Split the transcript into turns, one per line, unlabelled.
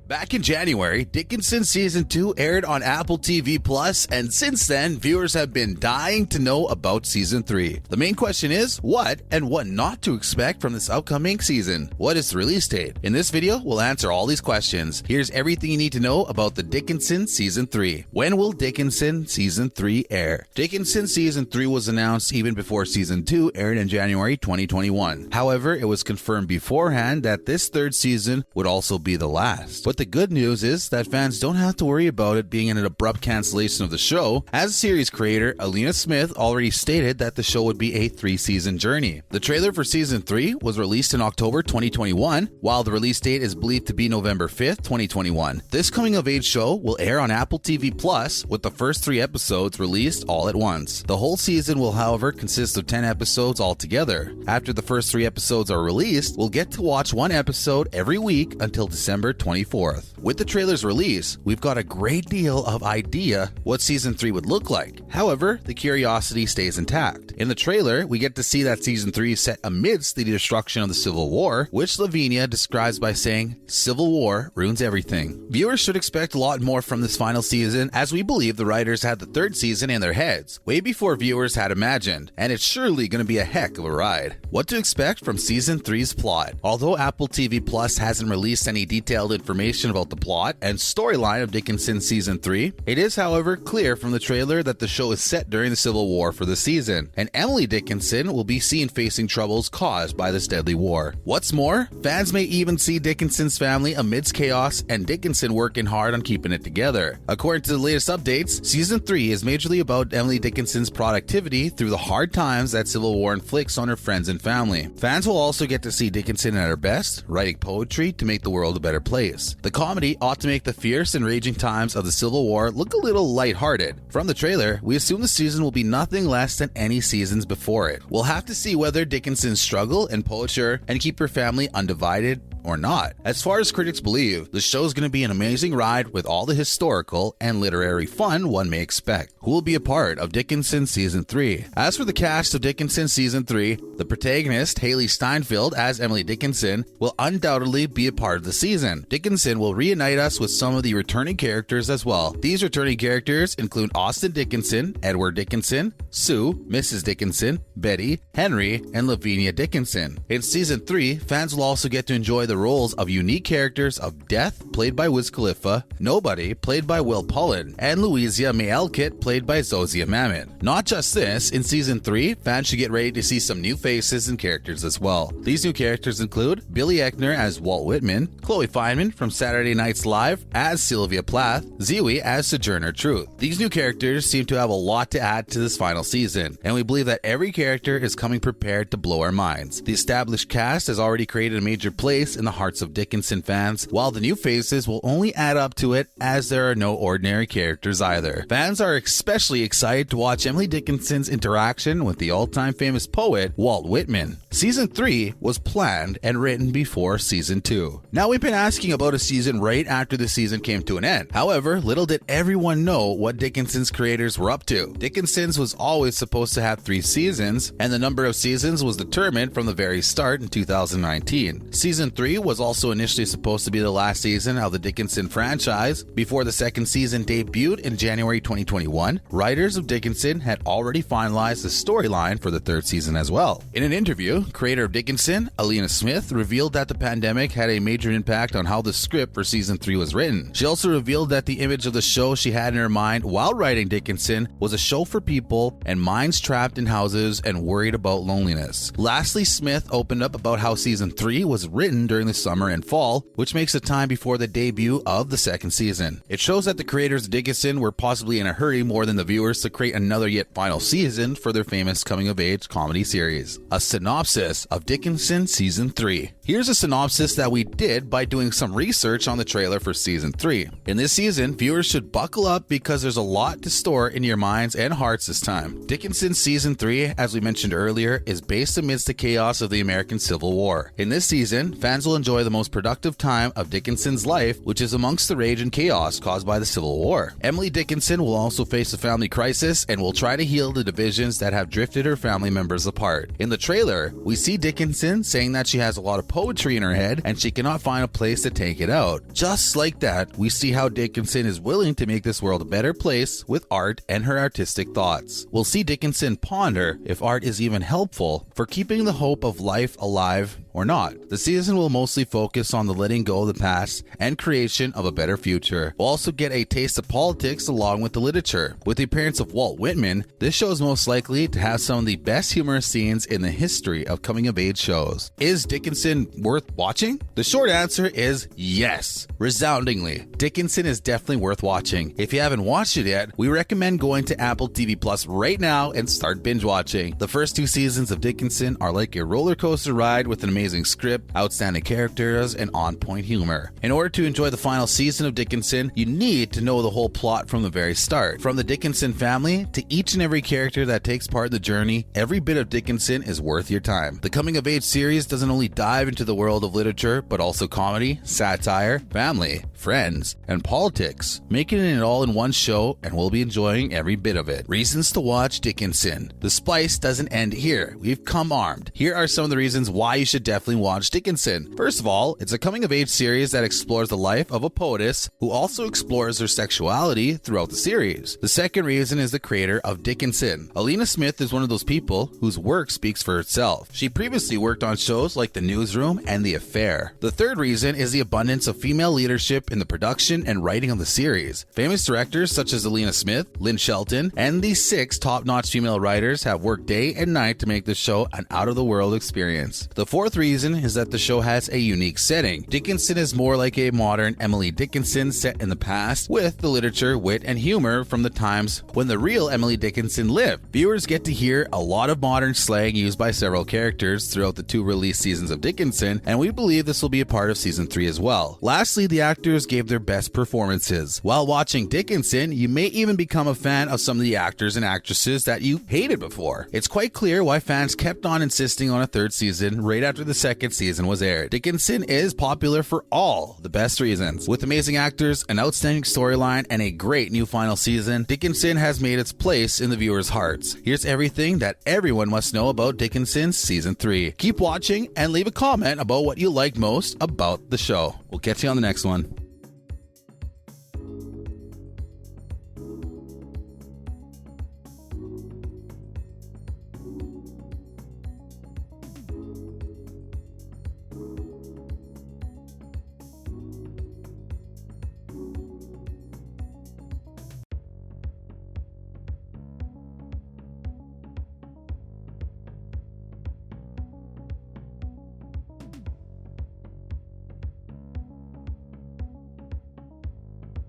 Back in January, Dickinson Season 2 aired on Apple TV Plus, and since then, viewers have been dying to know about Season 3. The main question is, what and what not to expect from this upcoming season? What is the release date? In this video, we'll answer all these questions. Here's everything you need to know about the Dickinson Season 3. When will Dickinson Season 3 air? Dickinson Season 3 was announced even before Season 2 aired in January 2021. However, it was confirmed beforehand that this third season would also be the last. But the good news is that fans don't have to worry about it being an abrupt cancellation of the show, as series creator Hailee Smith already stated that the show would be a 3-season journey. The trailer for Season 3 was released in October 2021, while the release date is believed to be November 5th, 2021. This coming-of-age show will air on Apple TV Plus, with the first 3 episodes released all at once. The whole season will, however, consist of 10 episodes altogether. After the first 3 episodes are released, we'll get to watch 1 episode every week until December 24th. With the trailer's release, we've got a great deal of idea what Season 3 would look like. However, the curiosity stays intact. In the trailer, we get to see that Season 3 is set amidst the destruction of the Civil War, which Lavinia describes by saying, "Civil War ruins everything." Viewers should expect a lot more from this final season, as we believe the writers had the third season in their heads, way before viewers had imagined, and it's surely going to be a heck of a ride. What to expect from Season 3's plot? Although Apple TV Plus hasn't released any detailed information about the plot and storyline of Dickinson Season 3, it is, however, clear from the trailer that the show is set during the Civil War for the season, and Emily Dickinson will be seen facing troubles caused by this deadly war. What's more, fans may even see Dickinson's family amidst chaos and Dickinson working hard on keeping it together. According to the latest updates, Season 3 is majorly about Emily Dickinson's productivity through the hard times that Civil War inflicts on her friends and family. Fans will also get to see Dickinson at her best, writing poetry to make the world a better place. The comedy ought to make the fierce and raging times of the Civil War look a little lighthearted. From the trailer, we assume the season will be nothing less than any seasons before it. We'll have to see whether Dickinson struggle and poetry and keep her family undivided or not. As far as critics believe, the show's going to be an amazing ride with all the historical and literary fun one may expect. Who will be a part of Dickinson Season 3? As for the cast of Dickinson Season 3, the protagonist, Hailee Steinfeld as Emily Dickinson, will undoubtedly be a part of the season. Dickinson will reunite us with some of the returning characters as well. These returning characters include Austin Dickinson, Edward Dickinson, Sue, Mrs. Dickinson, Betty, Henry, and Lavinia Dickinson. In Season 3, fans will also get to enjoy the roles of unique characters of Death, played by Wiz Khalifa, Nobody, played by Will Pullen, and Louisa May Alcott, played by Zosia Mamet. Not just this, in Season 3, fans should get ready to see some new faces and characters as well. These new characters include Billy Eichner as Walt Whitman, Chloe Fineman from Saturday Night's Live as Sylvia Plath, Ziwi as Sojourner Truth. These new characters seem to have a lot to add to this final season, and we believe that every character is coming prepared to blow our minds. The established cast has already created a major place in the hearts of Dickinson fans, while the new faces will only add up to it, as there are no ordinary characters either. Fans are especially excited to watch Emily Dickinson's interaction with the all-time famous poet Walt Whitman. Season 3 was planned and written before Season 2. Now, we've been asking about a season right after the season came to an end. However, little did everyone know what Dickinson's creators were up to. Dickinson's was always supposed to have 3 seasons, and the number of seasons was determined from the very start in 2019. Season 3 was also initially supposed to be the last season of the Dickinson franchise. Before the second season debuted in January 2021, writers of Dickinson had already finalized the storyline for the third season as well. In an interview, creator of Dickinson, Hailee Smith, revealed that the pandemic had a major impact on how the script for Season 3 was written. She also revealed that the image of the show she had in her mind while writing Dickinson was a show for people and minds trapped in houses and worried about loneliness. Lastly, Smith opened up about how Season 3 was written during the summer and fall, which makes the time before the debut of the second season. It shows that the creators of Dickinson were possibly in a hurry more than the viewers to create another yet final season for their famous coming-of-age comedy series. A synopsis of Dickinson Season 3. Here's a synopsis that we did by doing some research on the trailer for Season 3. In this season, viewers should buckle up because there's a lot to store in your minds and hearts this time. Dickinson Season 3, as we mentioned earlier, is based amidst the chaos of the American Civil War. In this season, fans will will enjoy the most productive time of Dickinson's life, which is amongst the rage and chaos caused by the Civil War. Emily Dickinson will also face a family crisis and will try to heal the divisions that have drifted her family members apart. In the trailer, we see Dickinson saying that she has a lot of poetry in her head and she cannot find a place to take it out. Just like that, we see how Dickinson is willing to make this world a better place with art and her artistic thoughts. We'll see Dickinson ponder if art is even helpful for keeping the hope of life alive or not. The season will mostly focus on the letting go of the past and creation of a better future. We'll also get a taste of politics along with the literature. With the appearance of Walt Whitman, this show is most likely to have some of the best humorous scenes in the history of coming-of-age shows. Is Dickinson worth watching? The short answer is yes, resoundingly. Dickinson is definitely worth watching. If you haven't watched it yet, we recommend going to Apple TV Plus right now and start binge watching. The first 2 seasons of Dickinson are like a roller coaster ride with an amazing script, outstanding characters, and on-point humor. In order to enjoy the final season of Dickinson, you need to know the whole plot from the very start. From the Dickinson family to each and every character that takes part in the journey, every bit of Dickinson is worth your time. The coming-of-age series doesn't only dive into the world of literature, but also comedy, satire, family, friends, and politics, making it all in one show, and we'll be enjoying every bit of it. Reasons to watch Dickinson. The spice doesn't end here. We've come armed. Here are some of the reasons why you should definitely watch Dickinson. First of all, it's a coming-of-age series that explores the life of a poetess who also explores her sexuality throughout the series. The second reason is the creator of Dickinson. Alina Smith is one of those people whose work speaks for itself. She previously worked on shows like The Newsroom and The Affair. The third reason is the abundance of female leadership in the production and writing of the series. Famous directors such as Alina Smith, Lynn Shelton, and the 6 top-notch female writers have worked day and night to make the show an out-of-the-world experience. The fourth reason is that the show has a unique setting. Dickinson is more like a modern Emily Dickinson set in the past with the literature, wit, and humor from the times when the real Emily Dickinson lived. Viewers get to hear a lot of modern slang used by several characters throughout the 2 released seasons of Dickinson, and we believe this will be a part of season 3 as well. Lastly, the actors gave their best performances. While watching Dickinson, you may even become a fan of some of the actors and actresses that you hated before. It's quite clear why fans kept on insisting on a 3rd season right after the 2nd season was aired. Dickinson is popular for all the best reasons. With amazing actors, an outstanding storyline, and a great new final season, Dickinson has made its place in the viewers' hearts. Here's everything that everyone must know about Dickinson's season 3. Keep watching and leave a comment about what you liked most about the show. We'll catch you on the next one.